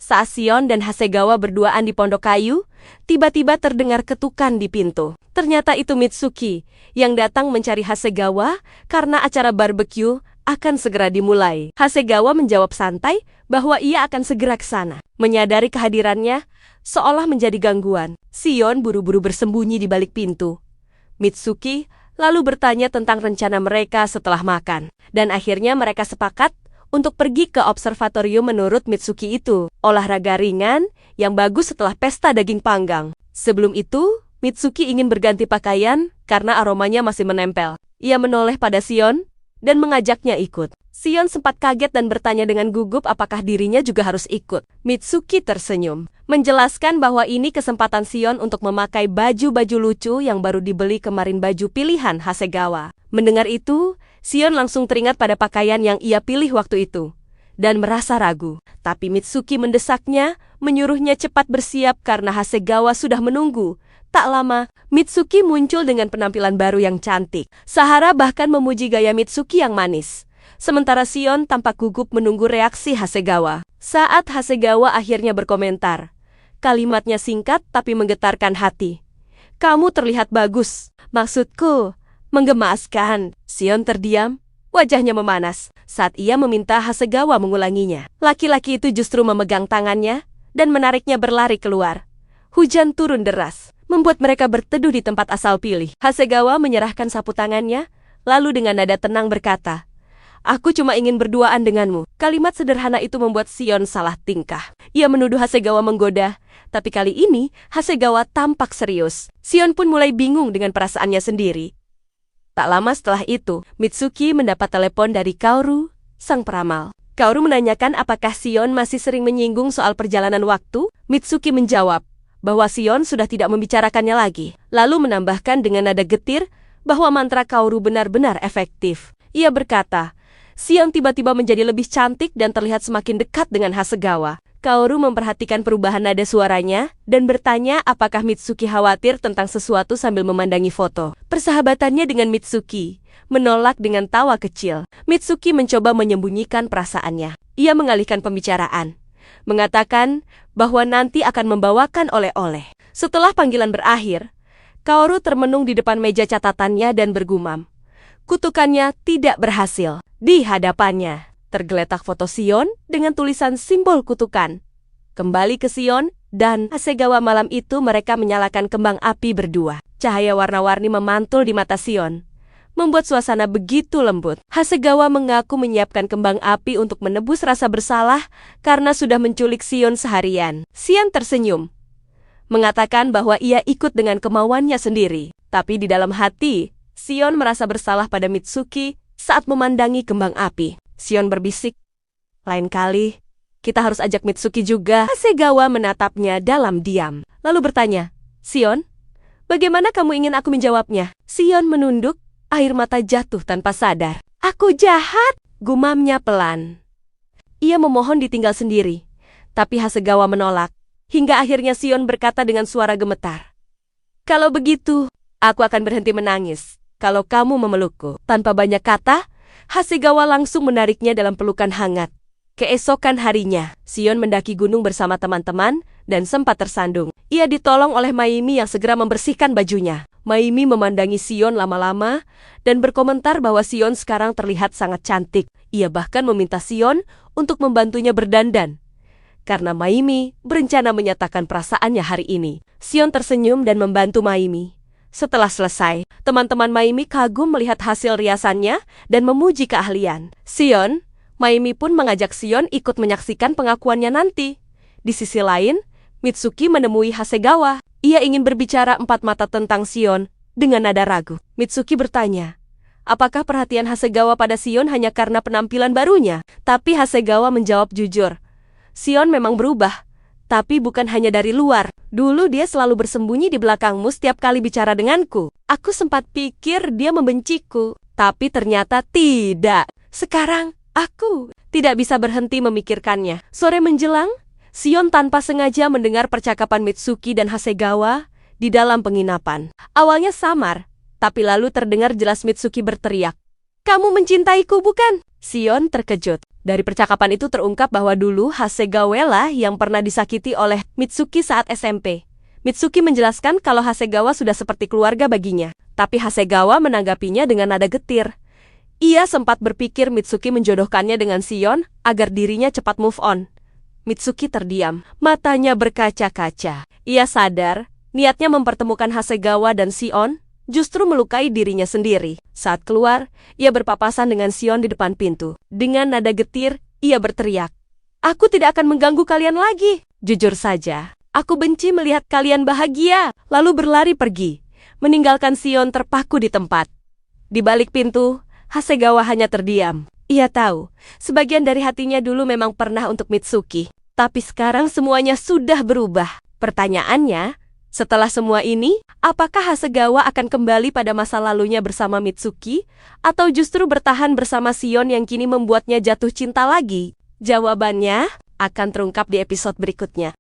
Saat Shion dan Hasegawa berduaan di pondok kayu, tiba-tiba terdengar ketukan di pintu. Ternyata itu Mitsuki yang datang mencari Hasegawa karena acara barbeque akan segera dimulai. Hasegawa menjawab santai bahwa ia akan segera ke sana. Menyadari kehadirannya, seolah menjadi gangguan. Shion buru-buru bersembunyi di balik pintu. Mitsuki lalu bertanya tentang rencana mereka setelah makan. Dan akhirnya mereka sepakat untuk pergi ke observatorium menurut Mitsuki itu. Olahraga ringan yang bagus setelah pesta daging panggang. Sebelum itu, Mitsuki ingin berganti pakaian karena aromanya masih menempel. Ia menoleh pada Shion dan mengajaknya ikut. Shion sempat kaget dan bertanya dengan gugup apakah dirinya juga harus ikut. Mitsuki tersenyum, menjelaskan bahwa ini kesempatan Shion untuk memakai baju-baju lucu yang baru dibeli kemarin, baju pilihan Hasegawa. Mendengar itu, Shion langsung teringat pada pakaian yang ia pilih waktu itu, dan merasa ragu. Tapi Mitsuki mendesaknya, menyuruhnya cepat bersiap karena Hasegawa sudah menunggu. Tak lama, Mitsuki muncul dengan penampilan baru yang cantik. Sahara bahkan memuji gaya Mitsuki yang manis. Sementara Shion tampak gugup menunggu reaksi Hasegawa. Saat Hasegawa akhirnya berkomentar, kalimatnya singkat tapi menggetarkan hati. "Kamu terlihat bagus. Maksudku, menggemaskan." Shion terdiam, wajahnya memanas saat ia meminta Hasegawa mengulanginya. Laki-laki itu justru memegang tangannya dan menariknya berlari keluar. Hujan turun deras, membuat mereka berteduh di tempat asal pilih. Hasegawa menyerahkan sapu tangannya, lalu dengan nada tenang berkata, "Aku cuma ingin berduaan denganmu." Kalimat sederhana itu membuat Shion salah tingkah. Ia menuduh Hasegawa menggoda, tapi kali ini Hasegawa tampak serius. Shion pun mulai bingung dengan perasaannya sendiri. Tak lama setelah itu, Mitsuki mendapat telepon dari Kaoru, sang peramal. Kaoru menanyakan apakah Shion masih sering menyinggung soal perjalanan waktu. Mitsuki menjawab bahwa Shion sudah tidak membicarakannya lagi. Lalu menambahkan dengan nada getir bahwa mantra Kaoru benar-benar efektif. Ia berkata, Shion tiba-tiba menjadi lebih cantik dan terlihat semakin dekat dengan Hasegawa. Kaoru memperhatikan perubahan nada suaranya dan bertanya apakah Mitsuki khawatir tentang sesuatu sambil memandangi foto. Persahabatannya dengan Mitsuki menolak dengan tawa kecil. Mitsuki mencoba menyembunyikan perasaannya. Ia mengalihkan pembicaraan, mengatakan bahwa nanti akan membawakan oleh-oleh. Setelah panggilan berakhir, Kaoru termenung di depan meja catatannya dan bergumam. Kutukannya tidak berhasil. Di hadapannya tergeletak foto Shion dengan tulisan simbol kutukan. Kembali ke Shion dan Hasegawa. Malam itu mereka menyalakan kembang api berdua. Cahaya warna-warni memantul di mata Shion, membuat suasana begitu lembut. Hasegawa mengaku menyiapkan kembang api untuk menebus rasa bersalah karena sudah menculik Shion seharian. Shion tersenyum, mengatakan bahwa ia ikut dengan kemauannya sendiri. Tapi di dalam hati, Shion merasa bersalah pada Mitsuki saat memandangi kembang api. Shion berbisik, "Lain kali, kita harus ajak Mitsuki juga." Hasegawa menatapnya dalam diam, lalu bertanya, "Shion, bagaimana kamu ingin aku menjawabnya?" Shion menunduk, air mata jatuh tanpa sadar. "Aku jahat," gumamnya pelan. Ia memohon ditinggal sendiri, tapi Hasegawa menolak. Hingga akhirnya Shion berkata dengan suara gemetar, "Kalau begitu, aku akan berhenti menangis kalau kamu memelukku." Tanpa banyak kata, Hasegawa langsung menariknya dalam pelukan hangat. Keesokan harinya, Shion mendaki gunung bersama teman-teman dan sempat tersandung. Ia ditolong oleh Maimi yang segera membersihkan bajunya. Maimi memandangi Shion lama-lama dan berkomentar bahwa Shion sekarang terlihat sangat cantik. Ia bahkan meminta Shion untuk membantunya berdandan, karena Maimi berencana menyatakan perasaannya hari ini. Shion tersenyum dan membantu Maimi. Setelah selesai, teman-teman Maimi kagum melihat hasil riasannya dan memuji keahlian Shion. Maimi pun mengajak Shion ikut menyaksikan pengakuannya nanti. Di sisi lain, Mitsuki menemui Hasegawa. Ia ingin berbicara empat mata tentang Shion dengan nada ragu. Mitsuki bertanya, apakah perhatian Hasegawa pada Shion hanya karena penampilan barunya? Tapi Hasegawa menjawab jujur, Shion memang berubah, tapi bukan hanya dari luar. Dulu dia selalu bersembunyi di belakangmu setiap kali bicara denganku. Aku sempat pikir dia membenciku, tapi ternyata tidak. Sekarang, aku tidak bisa berhenti memikirkannya. Sore menjelang, Shion tanpa sengaja mendengar percakapan Mitsuki dan Hasegawa di dalam penginapan. Awalnya samar, tapi lalu terdengar jelas Mitsuki berteriak, "Kamu mencintaiku, bukan?" Sion terkejut. Dari percakapan itu terungkap bahwa dulu Hasegawa lah yang pernah disakiti oleh Mitsuki saat SMP. Mitsuki menjelaskan kalau Hasegawa sudah seperti keluarga baginya. Tapi Hasegawa menanggapinya dengan nada getir. Ia sempat berpikir Mitsuki menjodohkannya dengan Sion agar dirinya cepat move on. Mitsuki terdiam, matanya berkaca-kaca. Ia sadar, niatnya mempertemukan Hasegawa dan Sion justru melukai dirinya sendiri. Saat keluar, ia berpapasan dengan Sion di depan pintu. Dengan nada getir, ia berteriak, "Aku tidak akan mengganggu kalian lagi. Jujur saja, aku benci melihat kalian bahagia." Lalu berlari pergi, meninggalkan Sion terpaku di tempat. Di balik pintu, Hasegawa hanya terdiam. Ia tahu, sebagian dari hatinya dulu memang pernah untuk Mitsuki. Tapi sekarang semuanya sudah berubah. Pertanyaannya, setelah semua ini, apakah Hasegawa akan kembali pada masa lalunya bersama Mitsuki? Atau justru bertahan bersama Sion yang kini membuatnya jatuh cinta lagi? Jawabannya akan terungkap di episode berikutnya.